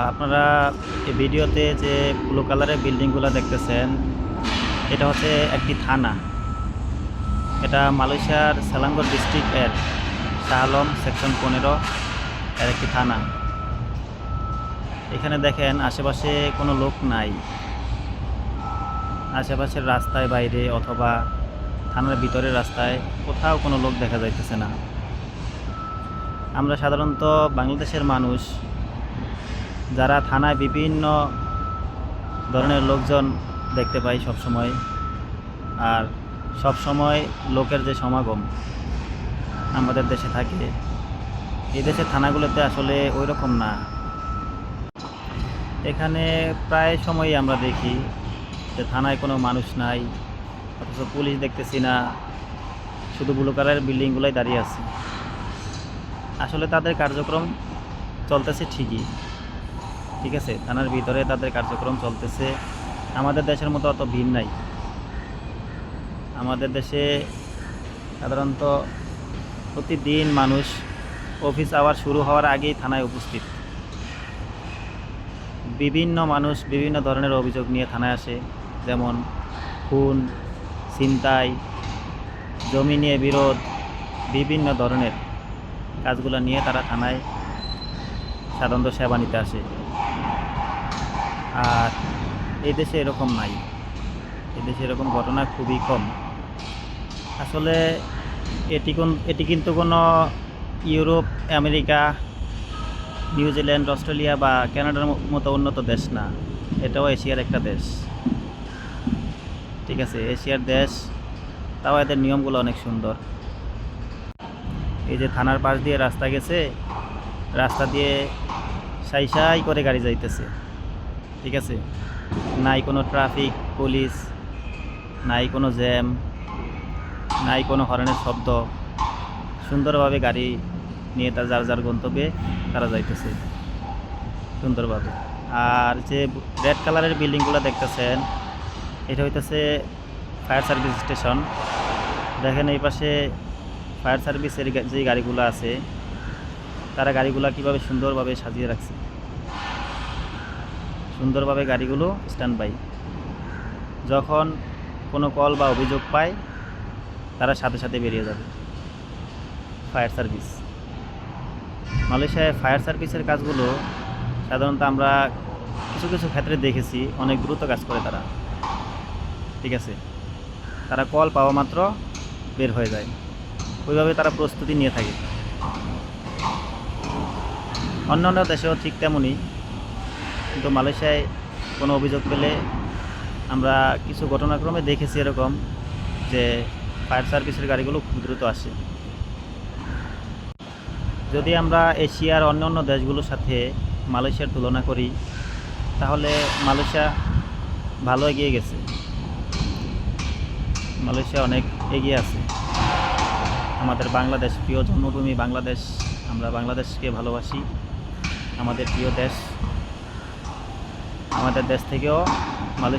আপনারা এই ভিডিওতে যে ব্লু কালারের বিল্ডিংগুলো দেখতেছেন, এটা হচ্ছে একটি থানা। এটা মালয়েশিয়ার সেলাঙ্গর ডিস্ট্রিক্টের শাহ আলম সেকশন 15 এর একটি থানা। এখানে দেখেন আশেপাশে কোনো লোক নাই। আশেপাশের রাস্তায় বাইরে অথবা থানার ভিতরের রাস্তায় কোথাও কোনো লোক দেখা যাইতেছে না। আমরা সাধারণত বাংলাদেশের মানুষ যারা থানায় বিভিন্ন ধরনের লোকজন দেখতে পাই সবসময়, আর সব সময় লোকের যে সমাগম আমাদের দেশে থাকে, এই দেশের থানাগুলোতে আসলে ওই রকম না। এখানে প্রায় সময়ই আমরা দেখি যে থানায় কোনো মানুষ নাই, অথচ পুলিশ দেখতেছি না, শুধু ব্লু কালারের বিল্ডিংগুলোই দাঁড়িয়ে আছে। আসলে তাদের কার্যক্রম চলতেছে ঠিকই, ঠিক আছে, থানার ভিতরে তাদের কার্যক্রম চলতেছে। আমাদের দেশের মতো অত ভিড় নাই। আমাদের দেশে সাধারণত প্রতিদিন মানুষ অফিস আওয়ার শুরু হওয়ার আগেই থানায় উপস্থিত। বিভিন্ন মানুষ বিভিন্ন ধরনের অভিযোগ নিয়ে থানায় আসে, যেমন খুন, ছিনতাই, জমি নিয়ে বিরোধ, বিভিন্ন ধরনের কাজগুলো নিয়ে তারা থানায় সাধারণত সেবা নিতে আসে। আর এই দেশে এরকম নাই, এই দেশে এরকম ঘটনা খুবই কম। আসলে এটি কিন্তু কোনো ইউরোপ, আমেরিকা, নিউজিল্যান্ড, অস্ট্রেলিয়া বা কানাডার মতো উন্নত দেশ না। এটাও এশিয়ার একটা দেশ, ঠিক আছে, এশিয়ার দেশ, তাও এদের নিয়মগুলো অনেক সুন্দর। এই যে থানার পাশ দিয়ে রাস্তা গেছে, রাস্তা দিয়ে সাই সাই করে গাড়ি যাইতেছে, ঠিক আছে, নাই কোনো ট্রাফিক পুলিশ, নাই কোনো জ্যাম, নাই কোনো হর্নের শব্দ। সুন্দরভাবে গাড়ি নিয়ে তার যার যার গন্তব্যে তারা যাইতেছে সুন্দরভাবে। আর যে রেড কালারের বিল্ডিংগুলো দেখতেছেন, এটা হইতেছে ফায়ার সার্ভিস স্টেশন। দেখেন এই পাশে ফায়ার সার্ভিসের যে গাড়িগুলো আছে, তারা গাড়িগুলো কীভাবে সুন্দরভাবে সাজিয়ে রাখছে, সুন্দরভাবে গাড়িগুলো স্ট্যান্ড বাই। যখন কোনো কল বা অভিযোগ পায়, তারা সাথে সাথে বেরিয়ে যাবে। ফায়ার সার্ভিস মালয়েশিয়ায় ফায়ার সার্ভিসের কাজগুলো সাধারণত আমরা কিছু কিছু ক্ষেত্রে দেখেছি অনেক দ্রুত কাজ করে তারা, ঠিক আছে, তারা কল পাওয়া মাত্র বের হয়ে যায়, ওইভাবে তারা প্রস্তুতি নিয়ে থাকে। অন্যান্য দেশেও ঠিক তেমনই, কিন্তু মালয়েশিয়ায় কোনো অভিযোগ পেলে আমরা কিছু ঘটনাক্রমে দেখেছি এরকম যে ফায়ার সার্ভিসের গাড়িগুলো খুব দ্রুত আসে। যদি আমরা এশিয়ার অন্যান্য দেশগুলোর সাথে মালয়েশিয়ার তুলনা করি, তাহলে মালয়েশিয়া ভালো এগিয়ে গেছে, মালয়েশিয়া অনেক এগিয়ে আছে। আমাদের বাংলাদেশ, প্রিয় জন্মভূমি বাংলাদেশ, আমরা বাংলাদেশকে ভালোবাসি, আমাদের প্রিয় দেশ। আমাদের দেশ থেকেও মালয়েশিয়া